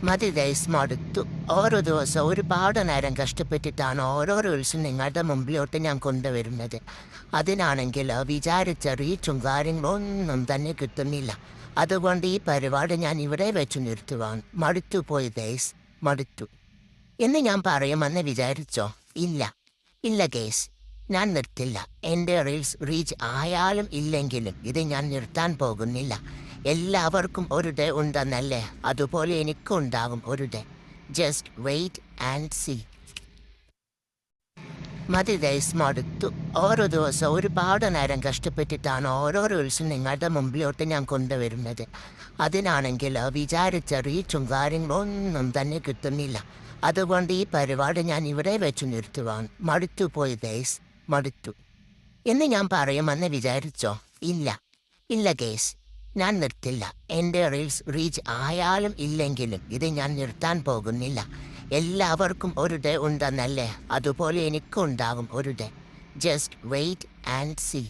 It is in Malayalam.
മതി ഗൈസ്, മടുത്തു. ഓരോ ദിവസം ഒരുപാട് നേരം കഷ്ടപ്പെട്ടിട്ടാണ് ഓരോ റീൽസും നിങ്ങളുടെ മുമ്പിലോട്ട് ഞാൻ കൊണ്ടുവരുന്നത്. അതിനാണെങ്കിൽ വിചാരിച്ച റീച്ചും കാര്യങ്ങളൊന്നും തന്നെ കിട്ടുന്നില്ല. അതുകൊണ്ട് ഈ പരിപാടി ഞാൻ ഇവിടെ വെച്ച് നിർത്തുവാണ്. മടുത്തു പോയി ഗൈസ്, മടുത്തു എന്ന് ഞാൻ പറയുമെന്ന് വിചാരിച്ചോ? ഇല്ല, ഇല്ല ഗൈസ്, ഞാൻ നിർത്തില്ല. എൻ്റെ റീൽസ് റീച്ച് ആയാലും ഇല്ലെങ്കിലും ഇത് ഞാൻ നിർത്താൻ പോകുന്നില്ല. എല്ലാവർക്കും ഒരു ഡേ ഉണ്ടെന്നല്ലേ, അതുപോലെ എനിക്കും ഉണ്ടാകും ഒരു day. Just wait and see. മതി ഗൈസ്, മടുത്തു. ഓരോ ദിവസം ഒരുപാട് നേരം കഷ്ടപ്പെട്ടിട്ടാണ് ഓരോ റീൽസും നിങ്ങളുടെ മുമ്പിലോട്ട് ഞാൻ കൊണ്ടുവരുന്നത്. അതിനാണെങ്കിൽ വിചാരിച്ച റീച്ചും കാര്യങ്ങളൊന്നും തന്നെ കിട്ടുന്നില്ല. അതുകൊണ്ട് ഈ പരിപാടി ഞാൻ ഇവിടെ വെച്ച് നിർത്തുവാണ്. മടുത്തു പോയി ഗൈസ്, മടുത്തു എന്ന് ഞാൻ പറയുമെന്ന് വിചാരിച്ചോ? ഇല്ല, ഇല്ല ഗൈസ്, ഞാൻ നിർത്തില്ല. എൻ്റെ റീൽസ് റീച്ച് ആയാലും ഇല്ലെങ്കിലും ഇത് ഞാൻ നിർത്താൻ പോകുന്നില്ല. എല്ലാവർക്കും ഒരു ഡേ ഉണ്ടെന്നല്ലേ, അതുപോലെ എനിക്കും ഉണ്ടാകും ഒരു day. Just wait and see.